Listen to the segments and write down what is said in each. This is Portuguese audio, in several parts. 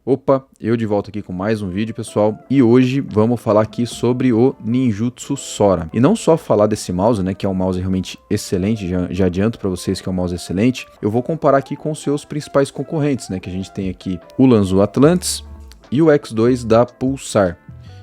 Opa, eu de volta aqui com mais um vídeo, pessoal, e hoje vamos falar aqui sobre o Ninjutsu Sora. E não só falar desse mouse, né, que é um mouse realmente excelente, já adianto para vocês que é um mouse excelente, eu vou comparar aqui com os seus principais concorrentes, né, que a gente tem aqui o Lanzhou Atlantis e o X2 da Pulsar.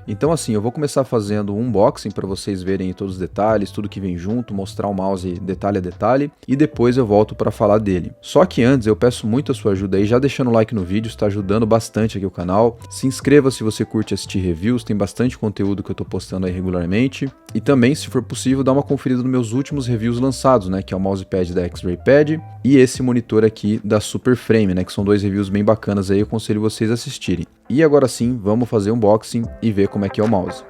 Então assim, eu vou começar fazendo um unboxing para vocês verem todos os detalhes, tudo que vem junto, mostrar o mouse detalhe a detalhe e depois eu volto para falar dele. Só que antes eu peço muito a sua ajuda aí, já deixando o like no vídeo, está ajudando bastante aqui o canal. Se inscreva se você curte assistir reviews, tem bastante conteúdo que eu estou postando aí regularmente. E também, se for possível, dá uma conferida nos meus últimos reviews lançados, né, que é o mousepad da X-Ray Pad e esse monitor aqui da Super Frame, né, que são dois reviews bem bacanas aí, eu aconselho vocês a assistirem. E agora sim, vamos fazer um unboxing e ver como é que é o mouse.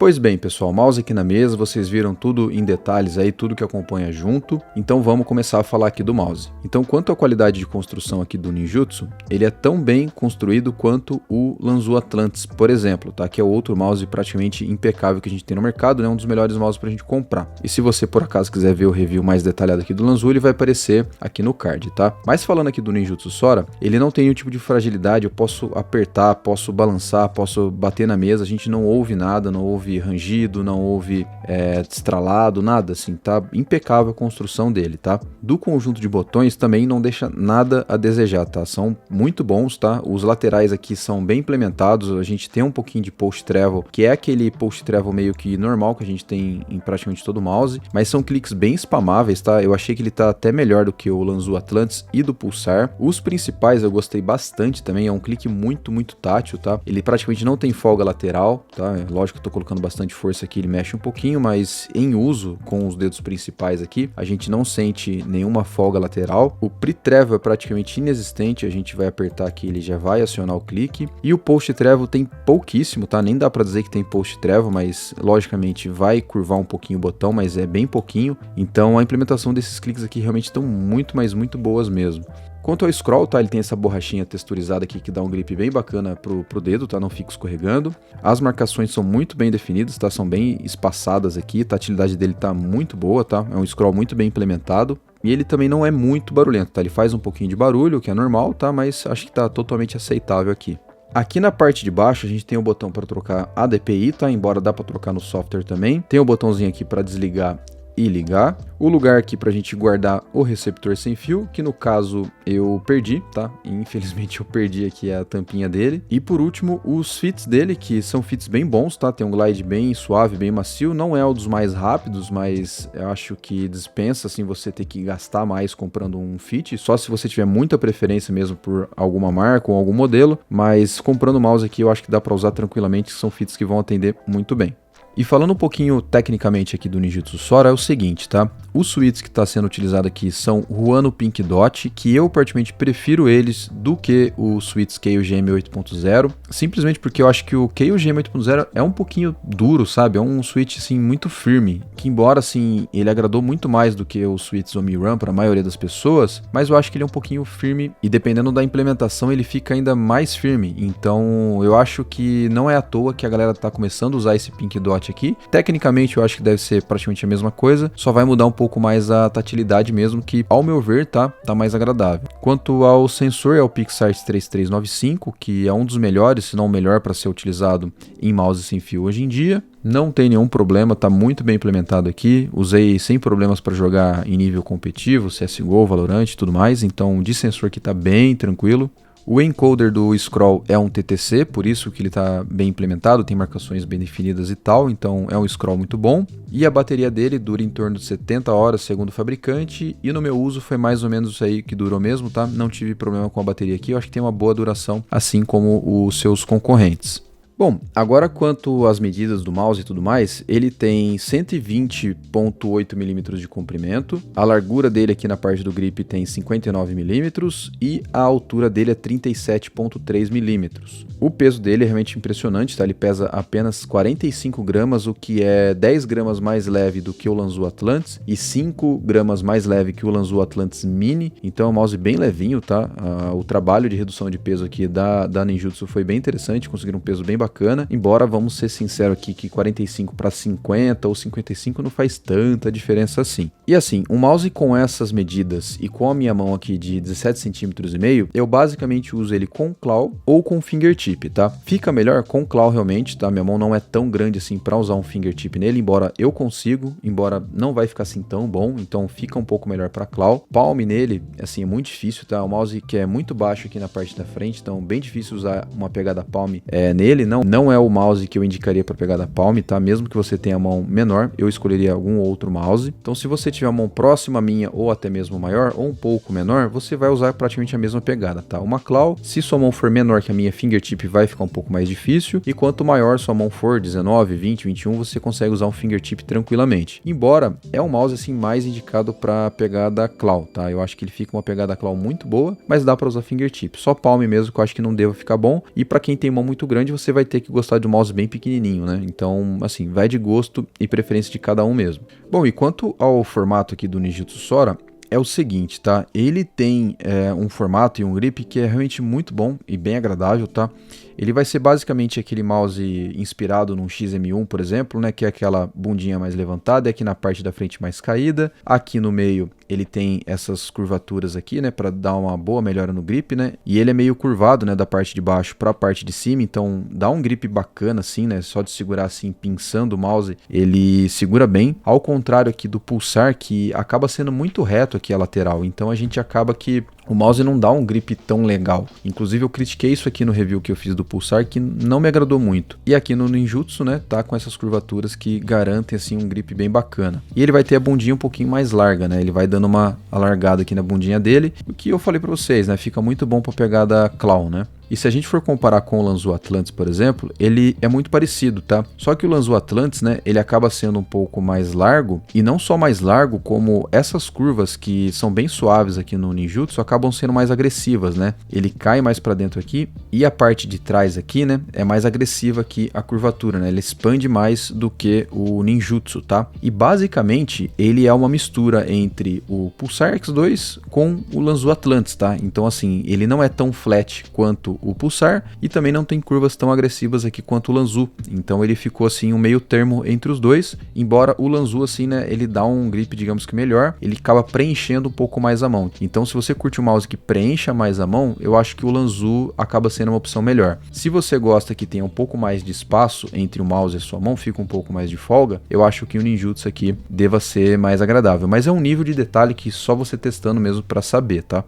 Pois bem, pessoal, mouse aqui na mesa, vocês viram tudo em detalhes aí, tudo que acompanha junto, então vamos começar a falar aqui do mouse. Então, quanto à qualidade de construção aqui do Ninjutsu, ele é tão bem construído quanto o Lanzhou Atlantis, por exemplo, tá? Que é outro mouse praticamente impecável que a gente tem no mercado, né? Um dos melhores mouses pra gente comprar. E se você por acaso quiser ver o review mais detalhado aqui do Lanzhou, ele vai aparecer aqui no card, tá? Mas falando aqui do Ninjutsu Sora, ele não tem nenhum tipo de fragilidade, eu posso apertar, posso balançar, posso bater na mesa, a gente não ouve nada, não ouve houve rangido, não houve estralado, nada assim, tá impecável a construção dele, tá? Do conjunto de botões também não deixa nada a desejar, tá? São muito bons, tá? Os laterais aqui são bem implementados, a gente tem um pouquinho de post travel, que é aquele post travel meio que normal que a gente tem em praticamente todo mouse, mas são cliques bem spamáveis, tá? Eu achei que ele tá até melhor do que o Lanzu Atlantis e do Pulsar. Os principais eu gostei bastante também, é um clique muito tátil, tá? Ele praticamente não tem folga lateral, tá? Lógico que eu tô colocando bastante força aqui, ele mexe um pouquinho, mas em uso com os dedos principais aqui, a gente não sente nenhuma folga lateral. O pre-travel é praticamente inexistente, a gente vai apertar aqui, ele já vai acionar o clique. E o post travel tem pouquíssimo, tá? Nem dá pra dizer que tem post travel, mas logicamente vai curvar um pouquinho o botão, mas é bem pouquinho. Então a implementação desses cliques aqui realmente estão muito boas mesmo. Quanto ao scroll, tá? Ele tem essa borrachinha texturizada aqui que dá um grip bem bacana pro dedo, tá? Não fica escorregando. As marcações são muito bem definidas, tá? São bem espaçadas aqui, a tatilidade dele tá muito boa, tá? É um scroll muito bem implementado. E ele também não é muito barulhento, tá? Ele faz um pouquinho de barulho, o que é normal, tá? Mas acho que tá totalmente aceitável aqui. Aqui na parte de baixo a gente tem o botão para trocar a DPI, tá? Embora dá para trocar no software também. Tem o botãozinho aqui para desligar e ligar. O lugar aqui pra gente guardar o receptor sem fio, que no caso eu perdi, tá? Infelizmente eu perdi aqui a tampinha dele. E por último, os fits dele, que são fits bem bons, tá? Tem um glide bem suave, bem macio. Não é um dos mais rápidos, mas eu acho que dispensa, assim, você ter que gastar mais comprando um fit. Só se você tiver muita preferência mesmo por alguma marca ou algum modelo. Mas comprando o mouse aqui eu acho que dá pra usar tranquilamente, são fits que vão atender muito bem. E falando um pouquinho tecnicamente aqui do Ninjutsu Sora, é o seguinte, tá? Os switches que está sendo utilizado aqui são Huano Pink Dot, que eu particularmente prefiro eles do que o switch Keio GM 8.0, simplesmente porque eu acho que o Keio GM 8.0 é um pouquinho duro, sabe? É um switch, assim, muito firme, que embora, assim, ele agradou muito mais do que o switch OmniRun para a maioria das pessoas, mas eu acho que ele é um pouquinho firme e dependendo da implementação ele fica ainda mais firme, então eu acho que não é à toa que a galera tá começando a usar esse Pink Dot aqui. Tecnicamente eu acho que deve ser praticamente a mesma coisa, só vai mudar um pouco mais a tatilidade mesmo, que ao meu ver tá mais agradável. Quanto ao sensor, é o PixArt 3395, que é um dos melhores, se não o melhor para ser utilizado em mouse sem fio hoje em dia. Não tem nenhum problema, tá muito bem implementado aqui, usei sem problemas para jogar em nível competitivo, CSGO, Valorant e tudo mais, então de sensor aqui tá bem tranquilo. O encoder do scroll é um TTC, por isso que ele está bem implementado, tem marcações bem definidas e tal, então é um scroll muito bom. E a bateria dele dura em torno de 70 horas, segundo o fabricante, e no meu uso foi mais ou menos isso aí que durou mesmo, tá? Não tive problema com a bateria aqui, eu acho que tem uma boa duração, assim como os seus concorrentes. Bom, agora quanto às medidas do mouse e tudo mais, ele tem 120.8 mm de comprimento, a largura dele aqui na parte do grip tem 59 mm e a altura dele é 37.3 mm. O peso dele é realmente impressionante, tá? Ele pesa apenas 45 gramas, o que é 10 gramas mais leve do que o Lanzu Atlantis e 5 gramas mais leve que o Lanzu Atlantis Mini, então é um mouse bem levinho, tá? O trabalho de redução de peso aqui da Ninjutsu foi bem interessante, conseguiram um peso bem bacana, embora vamos ser sinceros aqui que 45 para 50 ou 55 não faz tanta diferença assim. E assim, um mouse com essas medidas e com a minha mão aqui de 17,5 cm, eu basicamente uso ele com claw ou com fingertip, tá? Fica melhor com claw realmente, tá? Minha mão não é tão grande assim para usar um fingertip nele, embora eu consigo, embora não vai ficar assim tão bom, então fica um pouco melhor para claw. Palm nele, assim, é muito difícil, tá? O mouse que é muito baixo aqui na parte da frente, então bem difícil usar uma pegada palm nele, não é o mouse que eu indicaria para pegada palm, tá? Mesmo que você tenha a mão menor, eu escolheria algum outro mouse. Então se você tiver a mão próxima à minha ou até mesmo maior ou um pouco menor, você vai usar praticamente a mesma pegada, tá? Uma claw, se sua mão for menor que a minha fingertip, vai ficar um pouco mais difícil, e quanto maior sua mão for, 19, 20, 21, você consegue usar um fingertip tranquilamente. Embora é um mouse assim mais indicado para pegada claw, tá? Eu acho que ele fica uma pegada claw muito boa, mas dá para usar fingertip. Só palm mesmo que eu acho que não deva ficar bom, e para quem tem mão muito grande, você vai ter que gostar de um mouse bem pequenininho, né? Então, assim, vai de gosto e preferência de cada um mesmo. Bom, e quanto ao formato aqui do Ninjutsu Sora, é o seguinte, tá? Ele tem um formato e um grip que é realmente muito bom e bem agradável, tá? Ele vai ser basicamente aquele mouse inspirado num XM1, por exemplo, né? Que é aquela bundinha mais levantada, aqui na parte da frente mais caída. Aqui no meio ele tem essas curvaturas aqui, né? Para dar uma boa melhora no grip, né? E ele é meio curvado, né? Da parte de baixo para a parte de cima, então dá um grip bacana assim, né? Só de segurar assim, pinçando o mouse, ele segura bem. Ao contrário aqui do Pulsar, que acaba sendo muito reto aqui a lateral, então a gente acaba que o mouse não dá um grip tão legal. Inclusive eu critiquei isso aqui no review que eu fiz do Pulsar, que não me agradou muito. E aqui no Ninjutsu, né, tá com essas curvaturas que garantem assim um grip bem bacana. E ele vai ter a bundinha um pouquinho mais larga, né? Ele vai dando uma alargada aqui na bundinha dele, o que eu falei para vocês, né? Fica muito bom para pegada Claw, né? E se a gente for comparar com o Lanzhou Atlantis, por exemplo, ele é muito parecido, tá? Só que o Lanzhou Atlantis, né, ele acaba sendo um pouco mais largo, e não só mais largo, como essas curvas que são bem suaves aqui no Ninjutsu acabam sendo mais agressivas, né? Ele cai mais para dentro aqui, e a parte de trás aqui, né, é mais agressiva que a curvatura, né? Ele expande mais do que o Ninjutsu, tá? E basicamente, ele é uma mistura entre o Pulsar X2 com o Lanzhou Atlantis, tá? Então assim, ele não é tão flat quanto o Pulsar e também não tem curvas tão agressivas aqui quanto o Lanzhou. Então ele ficou assim um meio termo entre os dois, embora o Lanzhou assim, né, ele dá um grip, digamos que melhor, ele acaba preenchendo um pouco mais a mão. Então se você curte um mouse que preencha mais a mão, eu acho que o Lanzhou acaba sendo uma opção melhor. Se você gosta que tenha um pouco mais de espaço entre o mouse e a sua mão, fica um pouco mais de folga, eu acho que o Ninjutsu aqui deva ser mais agradável, mas é um nível de detalhe que só você testando mesmo para saber, tá?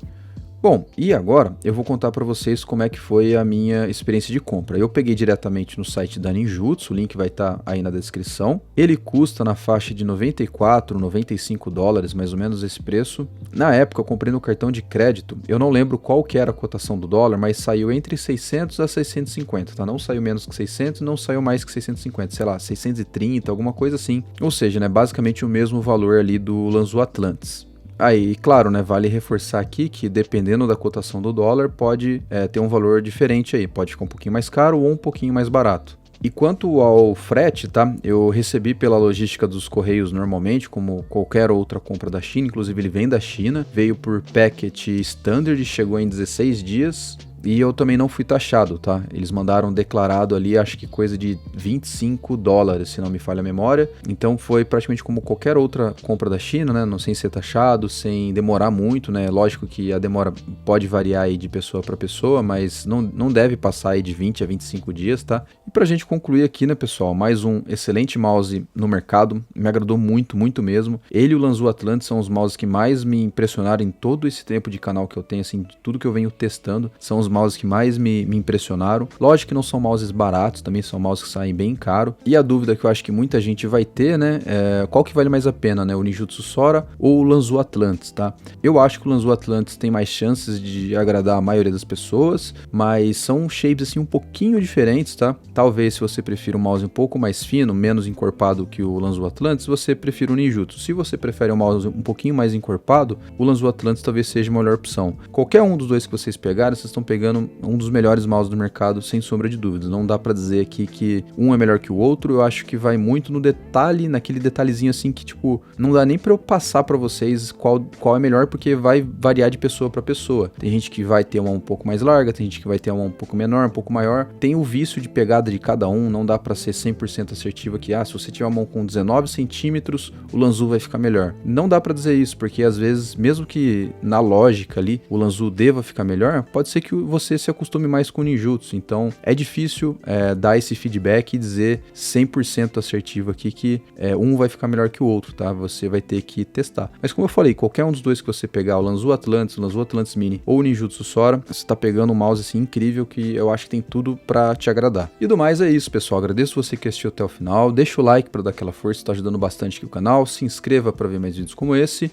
Bom, e agora eu vou contar para vocês como é que foi a minha experiência de compra. Eu peguei diretamente no site da Ninjutsu, o link vai estar aí na descrição. Ele custa na faixa de 94, 95 dólares, mais ou menos esse preço. Na época eu comprei no cartão de crédito, eu não lembro qual que era a cotação do dólar, mas saiu entre 600 a 650, tá? Não saiu menos que 600, não saiu mais que 650, sei lá, 630, alguma coisa assim. Ou seja, né, basicamente o mesmo valor ali do Lanzhou Atlantis. Aí, claro, né, vale reforçar aqui que dependendo da cotação do dólar pode ter um valor diferente aí, pode ficar um pouquinho mais caro ou um pouquinho mais barato. E quanto ao frete, tá? Eu recebi pela logística dos Correios normalmente, como qualquer outra compra da China, inclusive ele vem da China, veio por packet standard, chegou em 16 dias. E eu também não fui taxado, tá? Eles mandaram declarado ali, acho que coisa de 25 dólares, se não me falha a memória. Então foi praticamente como qualquer outra compra da China, né? Não sem ser taxado, sem demorar muito, né? Lógico que a demora pode variar aí de pessoa para pessoa, mas não deve passar aí de 20 a 25 dias, tá? E pra gente concluir aqui, né, pessoal, mais um excelente mouse no mercado. Me agradou muito, muito mesmo. Ele e o Lanzhou Atlantis são os mouses que mais me impressionaram em todo esse tempo de canal que eu tenho, assim, de tudo que eu venho testando. São os mouses que mais me impressionaram. Lógico que não são mouses baratos, também são mouses que saem bem caro. E a dúvida que eu acho que muita gente vai ter, né, é qual que vale mais a pena, né, o Ninjutsu Sora ou o Lanzhou Atlantis, tá? Eu acho que o Lanzhou Atlantis tem mais chances de agradar a maioria das pessoas, mas são shapes assim um pouquinho diferentes, tá? Talvez se você prefira um mouse um pouco mais fino, menos encorpado que o Lanzhou Atlantis, você prefira o Ninjutsu. Se você prefere um mouse um pouquinho mais encorpado, o Lanzhou Atlantis talvez seja a melhor opção. Qualquer um dos dois que vocês pegarem, vocês estão pegando um dos melhores mouses do mercado, sem sombra de dúvidas. Não dá pra dizer aqui que um é melhor que o outro. Eu acho que vai muito no detalhe, naquele detalhezinho assim que, tipo, não dá nem pra eu passar pra vocês qual é melhor, porque vai variar de pessoa pra pessoa. Tem gente que vai ter uma um pouco mais larga, tem gente que vai ter uma um pouco menor, um pouco maior. Tem o vício de pegada de cada um, não dá pra ser 100% assertivo aqui. Se você tiver uma mão com 19 centímetros, o Lanzhou vai ficar melhor. Não dá pra dizer isso, porque às vezes, mesmo que na lógica ali, o Lanzhou deva ficar melhor, pode ser que você se acostume mais com o Ninjutsu. Então é difícil dar esse feedback e dizer 100% assertivo aqui que um vai ficar melhor que o outro, tá? Você vai ter que testar. Mas como eu falei, qualquer um dos dois que você pegar, o Lanzhou Atlantis, o Lanzhou Atlantis Mini ou o Ninjutsu Sora, você tá pegando um mouse assim incrível que eu acho que tem tudo pra te agradar. E do mais é isso, pessoal. Agradeço você que assistiu até o final. Deixa o like pra dar aquela força, tá ajudando bastante aqui o canal. Se inscreva pra ver mais vídeos como esse.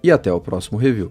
E até o próximo review.